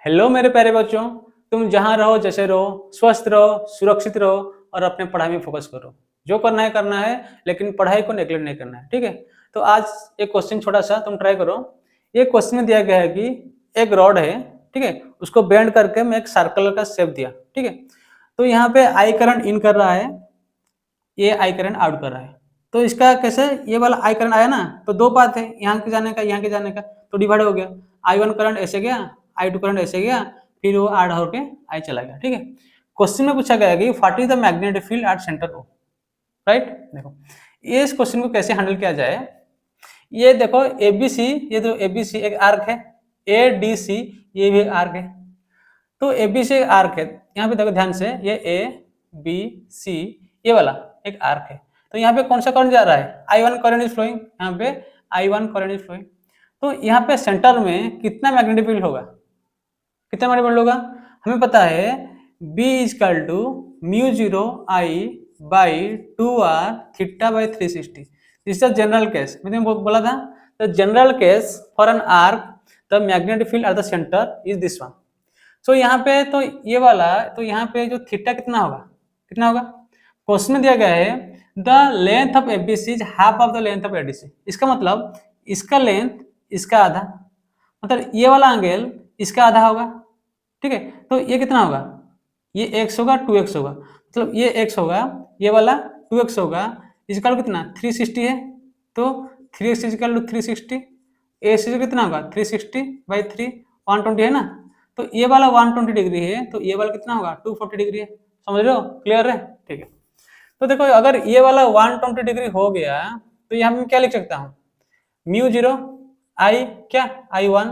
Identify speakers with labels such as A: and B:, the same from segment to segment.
A: Hello मेरे प्यारे बच्चों, तुम जहाँ रहो जैसे रहो, स्वस्थ रहो, सुरक्षित रहो और अपने पढ़ाई में फोकस करो। जो करना है, लेकिन पढ़ाई को नेगलेक्ट नहीं करना है, ठीक है? तो आज एक क्वेश्चन छोटा सा तुम ट्राई करो। ये क्वेश्चन में दिया गया है कि एक रॉड है, ठीक है? उसको बेंड करके मैं एक सर्कल का शेप दिया, ठीक है? तो यहाँ पे आई करंट इन कर रहा है, ये आई करंट आउट कर रहा है। तो इसका कैसे, ये वाला आई करंट आया ना, तो दो पाथ है, यहाँ के जाने का, यहाँ के जाने का, तो डिवाइड हो गया। I1 करंट ऐसे गया, I2 करंट ऐसे गया, फिर वो आड़ होके आई चला गया, ठीक है? क्वेश्चन में पूछा गया है कि what is the magnetic field at centre O, right? देखो ये इस क्वेश्चन को कैसे हैंडल किया जाए। ये देखो एबीसी, ये जो एबीसी एक आर्क है, एडीसी ये भी आर्क है। तो एबीसी एक आर्क है, यहाँ पे देखो ध्यान से, ये ए बी सी ये वाला एक आर्क है। तो यहाँ पे कौन सा करंट जा रहा है? I1 करंट इज फ्लोइंग, यहाँ पे I1 करंट इज फ्लोइंग। तो यहाँ पे सेंटर में कितना मैग्नेटिक फील्ड होगा, कितना मैग्नेटिक फील्ड होगा? हमें पता है B is equal to mu zero I by 2r theta by 360। This is general case, मैंने बोला था the general case for an arc the magnetic field at the centre is this one. So यहाँ पे तो ये वाला, तो यहाँ पे जो थीटा कितना होगा, कितना होगा? क्वेश्चन में दिया गया है the length of ABC is half of the length of ADC. इसका मतलब इसका लेंथ इसका आधा, मतलब ये वाला एंगल इसका आधा होगा, ठीक है? तो ये कितना होगा? ये x होगा, 2x होगा, मतलब ये x होगा, ये वाला 2x होगा, इसका कितना 360 है, तो 3x इजकल टू 360, ए कितना होगा 360 बाई 3 120 है ना। तो ये वाला 120 डिग्री है, तो ये वाला कितना होगा 240 डिग्री है। समझ रहे हो? क्लियर है? ठीक है। तो देखो अगर ये वाला 120 डिग्री हो गया तो यहाँ मैं क्या लिख सकता हूँ, म्यू जीरो आई क्या I1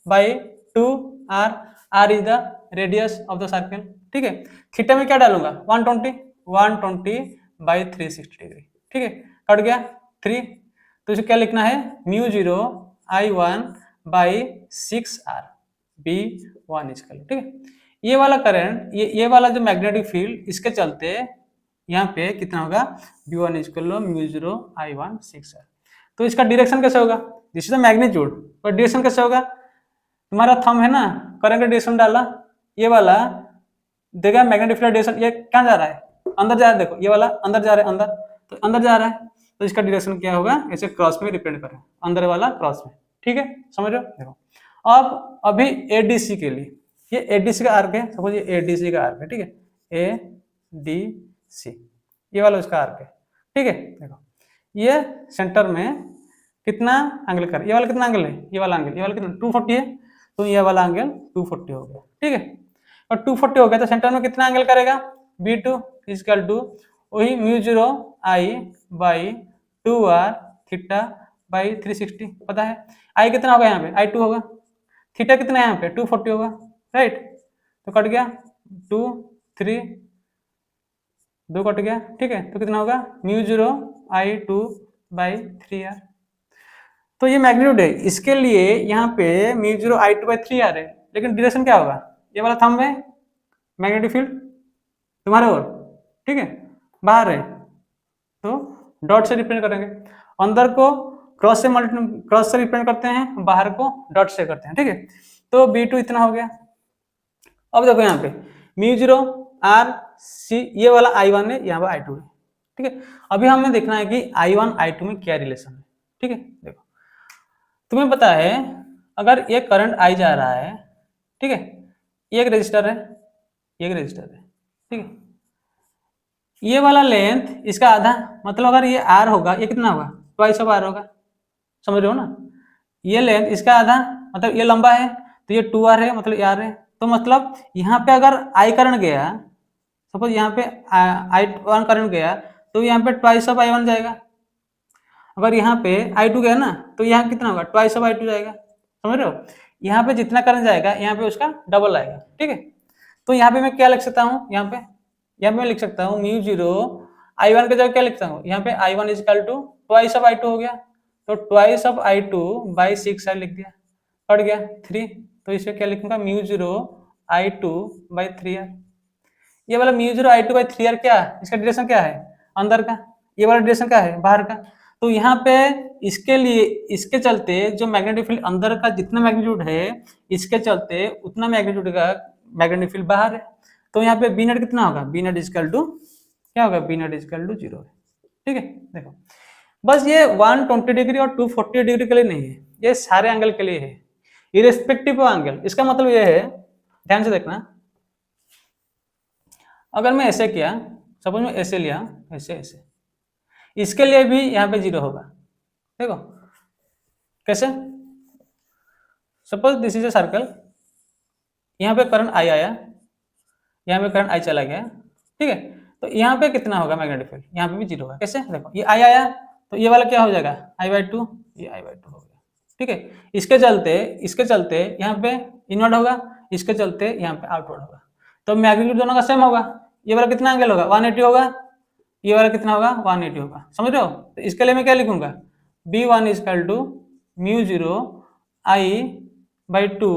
A: by 2r, r is the radius of the circle, ठीक है? थीटा में क्या डालूंगा 120 बाई 360 डिग्री, ठीक है? कट गया 3, तो इसे क्या लिखना है mu zero I1 by 6r B1 is equal, ठीक है? ये वाला करंट, ये वाला जो मैग्नेटिक फील्ड, इसके चलते यहाँ पे कितना होगा B1 is equal mu zero I1 6r। तो इसका डायरेक्शन कैसे होगा? दिस इज द मैग्नीट्यूड, पर डायरेक्शन कैसे होगा? तुम्हारा थंब है ना, करंट का डायरेक्शन डाला, ये वाला देखा मैग्नेटिक फील्ड डायरेक्शन, ये कहाँ जा रहा है? अंदर जा रहा है, देखो ये वाला अंदर जा रहा है, अंदर, तो अंदर जा रहा है, तो इसका डायरेक्शन क्या होगा? ऐसे क्रॉस में रिप्रेजेंट करें, अंदर वाला क्रॉस में, ठीक है? समझ रहे हो? देखो अब अभी एडीसी के लिए, ये एडीसी का आर्क है, सपोज ये एडीसी का आर्क है, ठीक है? एडीसी ये वाला उसका आर्क है, ठीक है? देखो ये सेंटर में कितना एंगल कर, ये वाला कितना एंगल है, ये वाला एंगल, ये वाला कितना 240 है, तो ये वाला एंगल 240 हो गया, ठीक है? और 240 हो गया तो सेंटर में कितना एंगल करेगा B2 इजकल टू वही mu zero I by 2r theta by 360, पता है आई कितना होगा यहाँ पे I2 होगा, थीटा कितना है यहाँ पे 240 होगा, राइट? तो कट गया 2 3 2 कट गया, ठीक है? तो कितना होगा mu zero I2 by 3r। तो ये मैग्नीट्यूड है, इसके लिए यहाँ पे mu zero I2 by 3r है, लेकिन डायरेक्शन क्या होगा? ये वाला थंब है मैग्नेटिक फील्ड तुम्हारे ओर, ठीक है? बाहर है तो डॉट से रिप्रेजेंट करेंगे, अंदर को क्रॉस से रिप्रेजेंट करते हैं, बाहर को डॉट से करते हैं, ठीक है? तो B2 इतना हो गया। अब देखो यहाँ पे म्यू जीरो आर सी, ये वाला I1 है, यहाँ पर I2 है, ठीक है? अभी हमें देखना है कि I1 I2 में क्या रिलेशन है, ठीक है? देखो तुम्हें पता है अगर ये करंट आई जा रहा है, ठीक है? ये एक रजिस्टर है, ये एक रजिस्टर है, ठीक है? ये वाला लेंथ इसका आधा, मतलब अगर ये R होगा, ये कितना होगा ट्वाइस ऑफ R होगा, समझ रहे हो ना? ये लेंथ इसका आधा, मतलब ये लंबा है, तो ये 2R है, मतलब ये R है। तो मतलब यहाँ पे अगर I करंट गया, सपोज यहाँ पे I1 करंट गया, तो यहाँ पे ट्वाइस ऑफ I1 जाएगा। अगर यहाँ पे I2 गया ना, तो यहाँ कितना होगा ट्वाइस ऑफ I2 जाएगा, समझ रहे हो? यहाँ पे जितना करंट जाएगा यहाँ पे उसका डबल आएगा, ठीक है? तो यहाँ पे मैं क्या लिख सकता हूँ, यहाँ पे मैं लिख सकता हूँ म्यू जीरो I1 के जगह क्या लिखता हूँ, यहाँ पे I1 is equal to twice of I2 हो गया, तो ट्वाइस ऑफ I2 बाई 6 लिख दिया, कट गया 3, तो इसे क्या लिखूंगा mu zero I2 by 3r। ये वाला mu zero I2 by 3r क्या है, इसका डायरेक्शन क्या है अंदर का, ये वाला डायरेक्शन क्या है बाहर का, तो यहाँ पे इसके लिए, इसके चलते जो मैग्नेटिक फील्ड अंदर का जितना मैग्नीट्यूड है, इसके चलते उतना मैग्नीट्यूड का मैग्नेटिक फील्ड बाहर है। तो यहाँ पे बी नेट कितना होगा, बी नेट इजकल टू क्या होगा, बी नेट इजकल टू 0 है। ठीक है, देखो बस ये 120 डिग्री और 240 डिग्री के लिए नहीं है, ये सारे एंगल के लिए है, इरेस्पेक्टिव ऑफ एंगल। इसका मतलब ये है, ध्यान से देखना, अगर मैं ऐसे किया, सपोज मैं ऐसे लिया, ऐसे ऐसे, इसके लिए भी यहाँ पे 0 होगा। देखो कैसे, suppose this is a circle, यहाँ पे करंट आई आया, यहाँ पे करंट आई चला गया, ठीक है, तो यहाँ पे कितना होगा मैग्नेटिक फील्ड, यहाँ पे भी 0 होगा। कैसे, देखो ये आई आया तो ये वाला क्या हो जाएगा, I/2, ये I/2 हो गया। ठीक है, इसके चलते यहाँ पे इनवर्ड होगा, इसके चलते यहाँ पे आउटवर्ड होगा, तो मैग्नीट्यूड दोनों का सेम होगा। ये वाला कितना एंगल होगा, 180 होगा, ये वाला कितना होगा, 180 होगा। समझ रहे हो? तो इसके लिए मैं क्या लिखूंगा, B1 is equal to μ0 I/2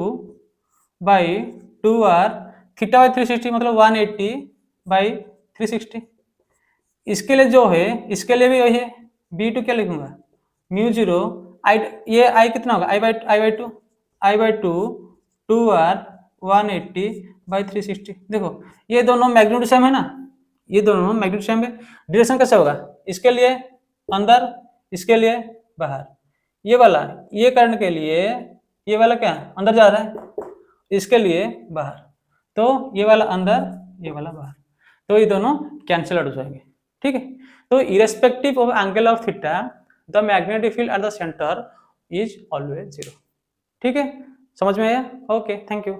A: by 2r theta by 360, मतलब 180 बाई 360। इसके लिए जो है, इसके लिए भी वही है, B2 क्या लिखूंगा, μ0 I, ये I कितना होगा, I/2 2r 180 बाई 360। देखो ये दोनों मैग्नीट्यूड सेम है ना, ये दोनों मैग्नीट्यूड सेम है। डायरेक्शन कैसे होगा, इसके लिए अंदर, इसके लिए बाहर। ये वाला, ये करंट के लिए ये वाला क्या अंदर जा रहा है, इसके लिए बाहर, तो ये वाला अंदर, ये वाला बाहर, तो ये दोनों कैंसिल आउट हो जाएंगे। ठीक है, तो irrespective of angle of theta the magnetic field at the centre is always 0। ठीक है, समझ में आया? Okay, thank you.